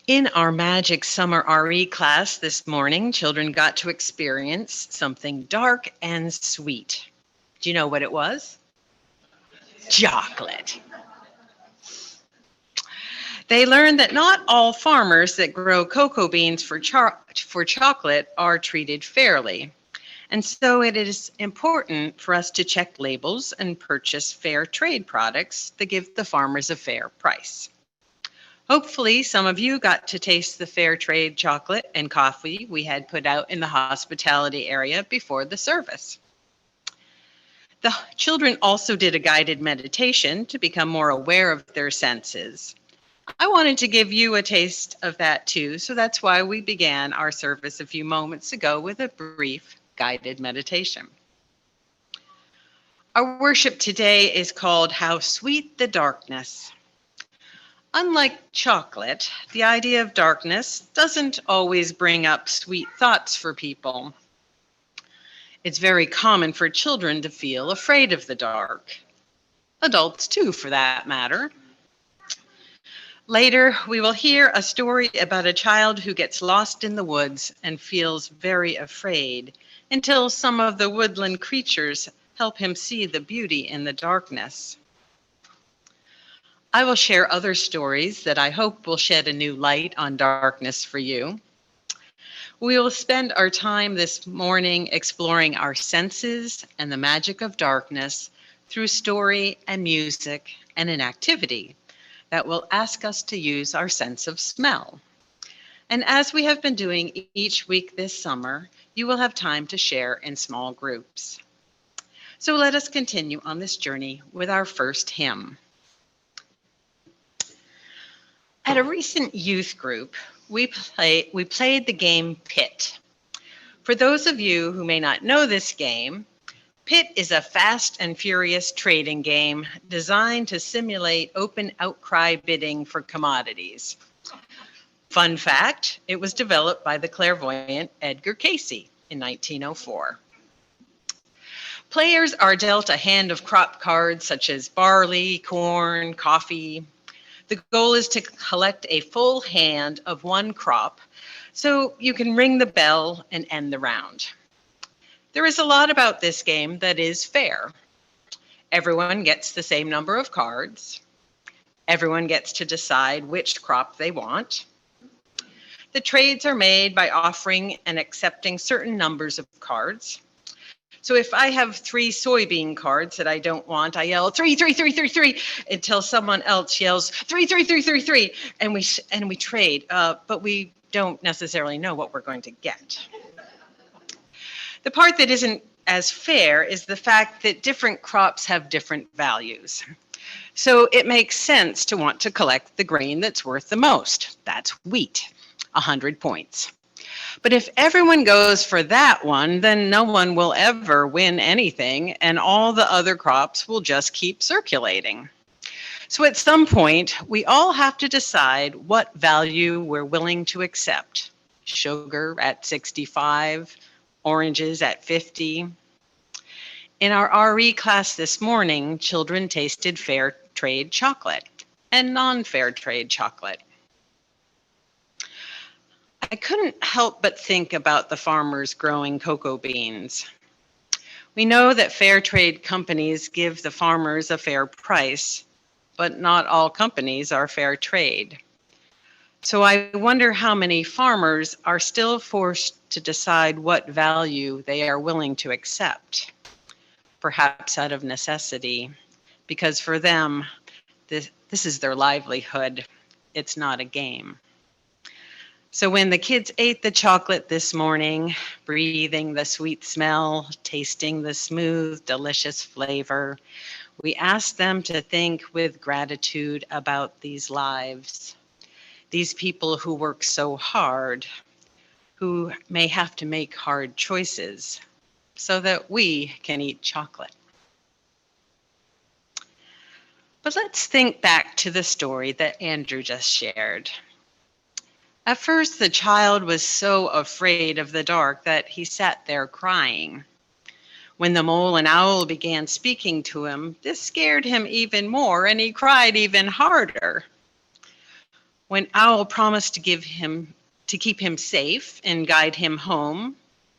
In our Magic Summer RE class this morning, children got to experience something dark and sweet. Do you know what it was? Chocolate. They learned that not all farmers that grow cocoa beans for chocolate are treated fairly. And so it is important for us to check labels and purchase fair trade products that give the farmers a fair price. Hopefully, some of you got to taste the fair trade chocolate and coffee we had put out in the hospitality area before the service. The children also did a guided meditation to become more aware of their senses. I wanted to give you a taste of that too, so that's why we began our service a few moments ago with a brief guided meditation. Our worship today is called How Sweet the Darkness. Unlike chocolate, the idea of darkness doesn't always bring up sweet thoughts for people. It's very common for children to feel afraid of the dark. Adults too, for that matter. Later, we will hear a story about a child who gets lost in the woods and feels very afraid until some of the woodland creatures help him see the beauty in the darkness. I will share other stories that I hope will shed a new light on darkness for you. We will spend our time this morning exploring our senses and the magic of darkness through story and music and an activity that will ask us to use our sense of smell. And as we have been doing each week this summer, you will have time to share in small groups. So let us continue on this journey with our first hymn. At a recent youth group, we played the game Pit. For those of you who may not know this game, Pit is a fast and furious trading game designed to simulate open outcry bidding for commodities. Fun fact, it was developed by the clairvoyant Edgar Cayce in 1904. Players are dealt a hand of crop cards such as barley, corn, coffee. The goal is to collect a full hand of one crop so you can ring the bell and end the round. There is a lot about this game that is fair. Everyone gets the same number of cards. Everyone gets to decide which crop they want. The trades are made by offering and accepting certain numbers of cards. So if I have 3 soybean cards that I don't want, I yell 3, 3, 3, 3, 3 until someone else yells 3, 3, 3, 3, 3, and we trade, but we don't necessarily know what we're going to get. The part that isn't as fair is the fact that different crops have different values. So it makes sense to want to collect the grain that's worth the most. That's wheat, 100 points. But if everyone goes for that one, then no one will ever win anything, and all the other crops will just keep circulating. So at some point, we all have to decide what value we're willing to accept. Sugar at 65, oranges at 50. In our RE class this morning, children tasted fair trade chocolate and non-fair trade chocolate. I couldn't help but think about the farmers growing cocoa beans. We know that fair trade companies give the farmers a fair price, but not all companies are fair trade. So I wonder how many farmers are still forced to decide what value they are willing to accept, perhaps out of necessity, because for them, this is their livelihood. It's not a game. So when the kids ate the chocolate this morning, breathing the sweet smell, tasting the smooth, delicious flavor, we asked them to think with gratitude about these lives, these people who work so hard, who may have to make hard choices so that we can eat chocolate. But let's think back to the story that Andrew just shared. At first, the child was so afraid of the dark that he sat there crying. When the mole and owl began speaking to him, this scared him even more, and he cried even harder. When Owl promised to keep him safe and guide him home,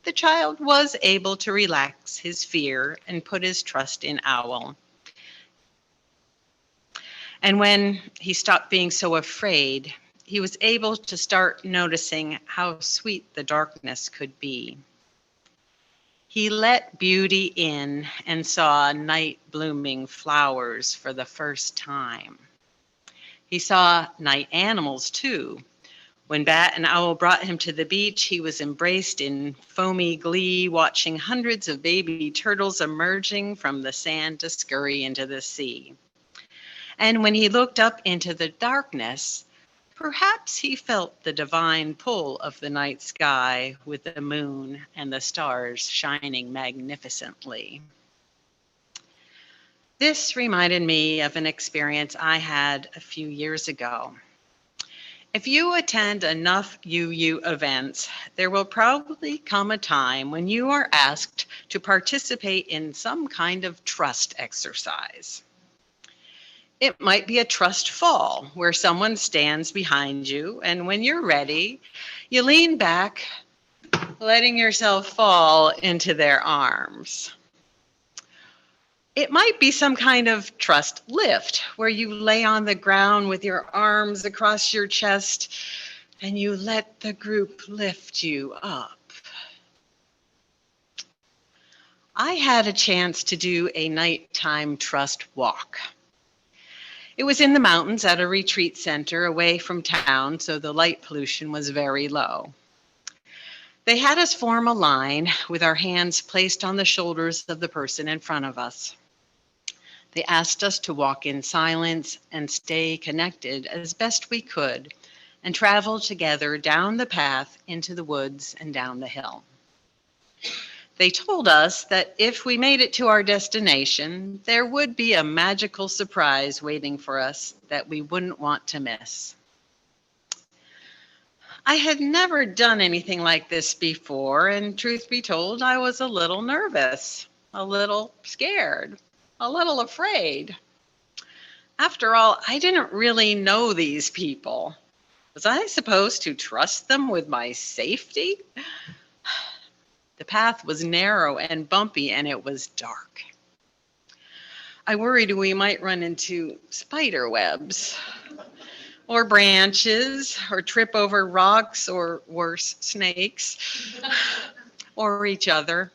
the child was able to relax his fear and put his trust in Owl. And when he stopped being so afraid, he was able to start noticing how sweet the darkness could be. He let beauty in and saw night blooming flowers for the first time. He saw night animals too. When Bat and Owl brought him to the beach, he was embraced in foamy glee, watching hundreds of baby turtles emerging from the sand to scurry into the sea. And when he looked up into the darkness, perhaps he felt the divine pull of the night sky with the moon and the stars shining magnificently. This reminded me of an experience I had a few years ago. If you attend enough UU events, there will probably come a time when you are asked to participate in some kind of trust exercise. It might be a trust fall where someone stands behind you, and when you're ready, you lean back, letting yourself fall into their arms. It might be some kind of trust lift where you lay on the ground with your arms across your chest and you let the group lift you up. I had a chance to do a nighttime trust walk. It was in the mountains at a retreat center away from town, so the light pollution was very low. They had us form a line with our hands placed on the shoulders of the person in front of us. They asked us to walk in silence and stay connected as best we could and travel together down the path into the woods and down the hill. They told us that if we made it to our destination, there would be a magical surprise waiting for us that we wouldn't want to miss. I had never done anything like this before, and truth be told, I was a little nervous, a little scared, a little afraid. After all, I didn't really know these people. Was I supposed to trust them with my safety? The path was narrow and bumpy, and it was dark. I worried we might run into spider webs or branches or trip over rocks or worse, snakes or each other.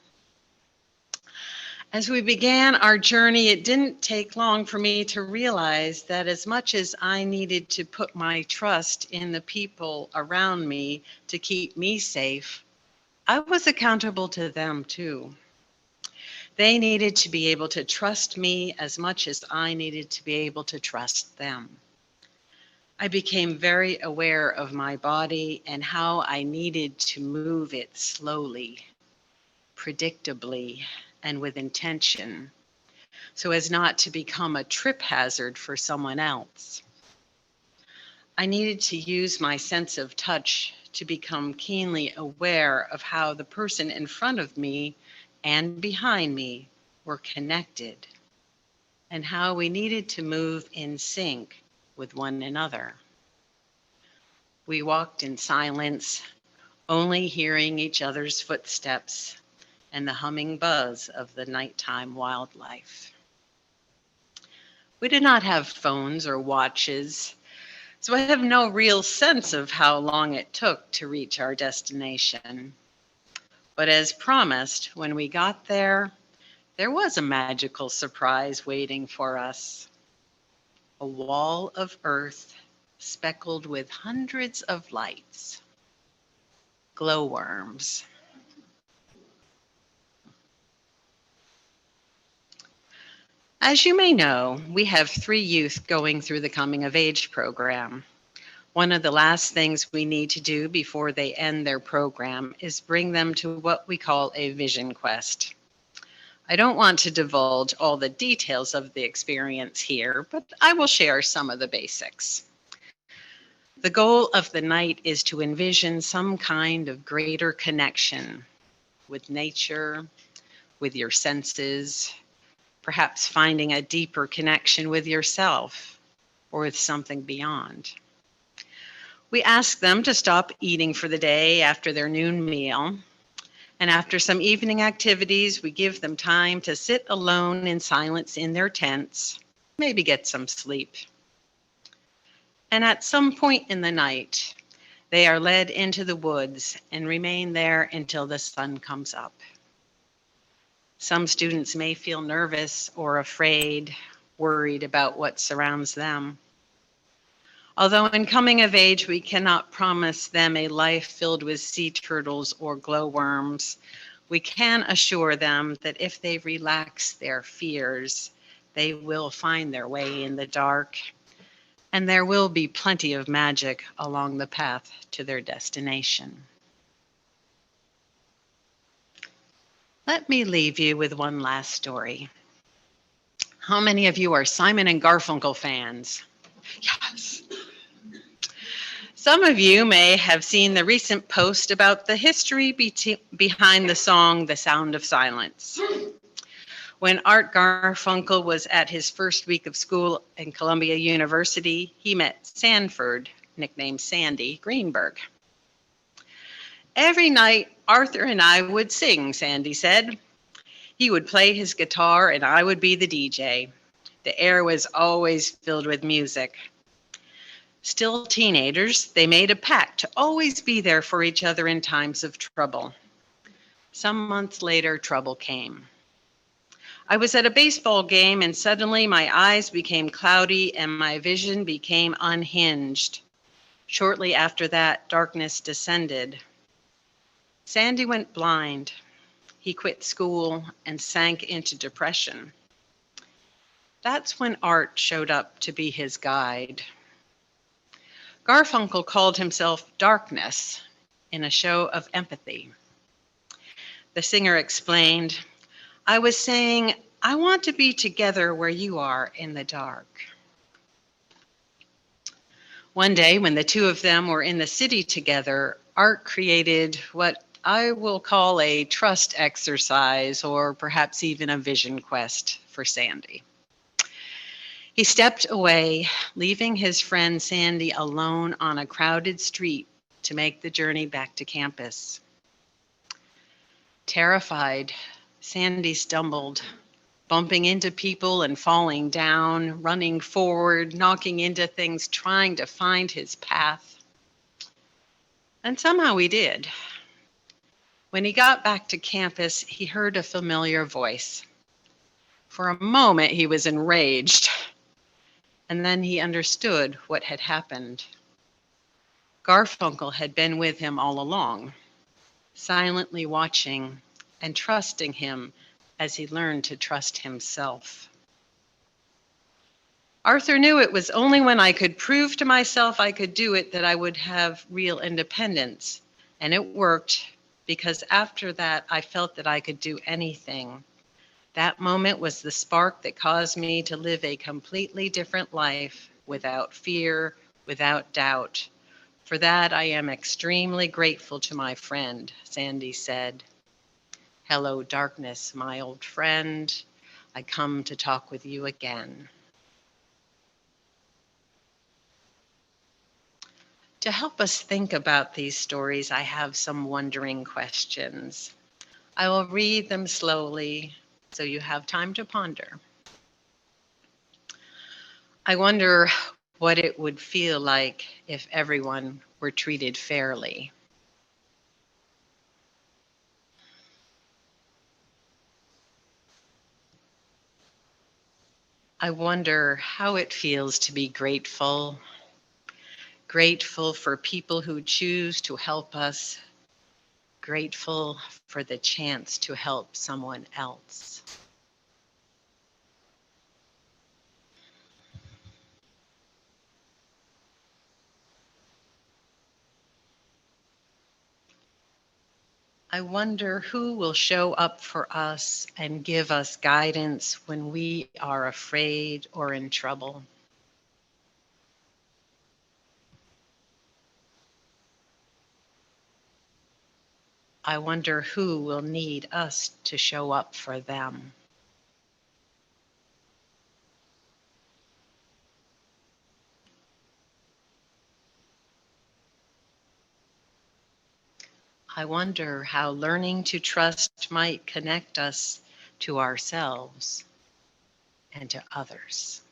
As we began our journey, it didn't take long for me to realize that as much as I needed to put my trust in the people around me to keep me safe, I was accountable to them too. They needed to be able to trust me as much as I needed to be able to trust them. I became very aware of my body and how I needed to move it slowly, predictably, and with intention, so as not to become a trip hazard for someone else. I needed to use my sense of touch to become keenly aware of how the person in front of me and behind me were connected, and how we needed to move in sync with one another. We walked in silence, only hearing each other's footsteps and the humming buzz of the nighttime wildlife. We did not have phones or watches, so I have no real sense of how long it took to reach our destination. But as promised, when we got there was a magical surprise waiting for us. A wall of earth speckled with hundreds of lights, glowworms. As you may know, we have 3 youth going through the Coming of Age program. One of the last things we need to do before they end their program is bring them to what we call a vision quest. I don't want to divulge all the details of the experience here, but I will share some of the basics. The goal of the night is to envision some kind of greater connection with nature, with your senses, perhaps finding a deeper connection with yourself or with something beyond. We ask them to stop eating for the day after their noon meal. And after some evening activities, we give them time to sit alone in silence in their tents, maybe get some sleep. And at some point in the night, they are led into the woods and remain there until the sun comes up. Some students may feel nervous or afraid, worried about what surrounds them. Although in coming of age, we cannot promise them a life filled with sea turtles or glowworms, we can assure them that if they relax their fears, they will find their way in the dark, and there will be plenty of magic along the path to their destination. Let me leave you with one last story. How many of you are Simon and Garfunkel fans? Yes. Some of you may have seen the recent post about the history behind the song The Sound of Silence. When Art Garfunkel was at his first week of school in Columbia University, he met Sanford, nicknamed Sandy Greenberg. Every night, Arthur and I would sing, Sandy said. He would play his guitar and I would be the DJ. The air was always filled with music. Still teenagers, they made a pact to always be there for each other in times of trouble. Some months later, trouble came. I was at a baseball game and suddenly my eyes became cloudy and my vision became unhinged. Shortly after that, darkness descended. Sandy went blind. He quit school and sank into depression. That's when Art showed up to be his guide. Garfunkel called himself Darkness in a show of empathy. The singer explained, I was saying, I want to be together where you are in the dark. One day when the two of them were in the city together, Art created what I will call a trust exercise or perhaps even a vision quest for Sandy. He stepped away, leaving his friend Sandy alone on a crowded street to make the journey back to campus. Terrified, Sandy stumbled, bumping into people and falling down, running forward, knocking into things, trying to find his path. And somehow he did. When he got back to campus, he heard a familiar voice. For a moment, he was enraged. And then he understood what had happened. Garfunkel had been with him all along, silently watching and trusting him as he learned to trust himself. Arthur knew it was only when I could prove to myself I could do it that I would have real independence. And it worked because after that, I felt that I could do anything. That moment was the spark that caused me to live a completely different life without fear, without doubt. For that, I am extremely grateful to my friend, Sandy said. Hello, darkness, my old friend. I come to talk with you again. To help us think about these stories, I have some wondering questions. I will read them slowly so you have time to ponder. I wonder what it would feel like if everyone were treated fairly. I wonder how it feels to be grateful. Grateful for people who choose to help us. Grateful for the chance to help someone else. I wonder who will show up for us and give us guidance when we are afraid or in trouble. I wonder who will need us to show up for them. I wonder how learning to trust might connect us to ourselves and to others.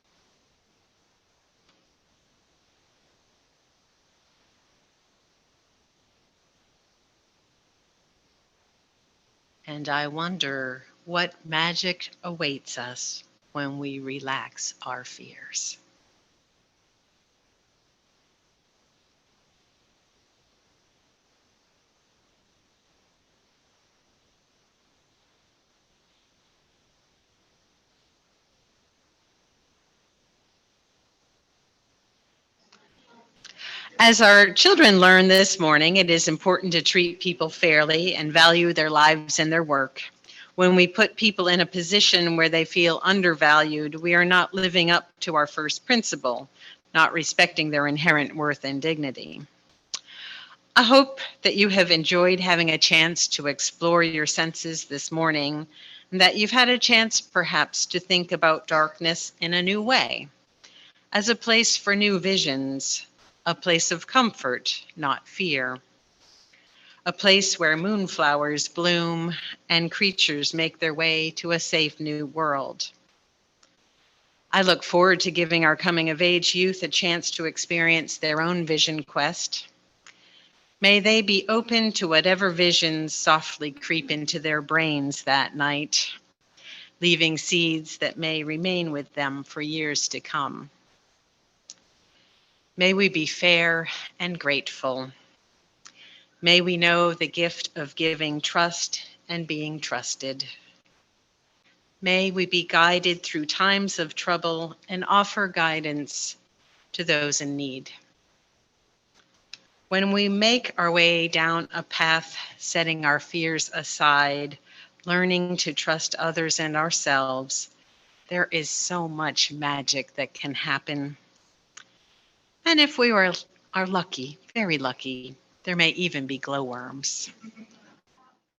And I wonder what magic awaits us when we relax our fears. As our children learned this morning, it is important to treat people fairly and value their lives and their work. When we put people in a position where they feel undervalued, we are not living up to our first principle, not respecting their inherent worth and dignity. I hope that you have enjoyed having a chance to explore your senses this morning, and that you've had a chance perhaps to think about darkness in a new way, as a place for new visions, a place of comfort, not fear, a place where moonflowers bloom and creatures make their way to a safe new world. I look forward to giving our coming of age youth a chance to experience their own vision quest. May they be open to whatever visions softly creep into their brains that night, leaving seeds that may remain with them for years to come. May we be fair and grateful. May we know the gift of giving trust and being trusted. May we be guided through times of trouble and offer guidance to those in need. When we make our way down a path, setting our fears aside, learning to trust others and ourselves, there is so much magic that can happen. And if we are lucky, very lucky, there may even be glowworms.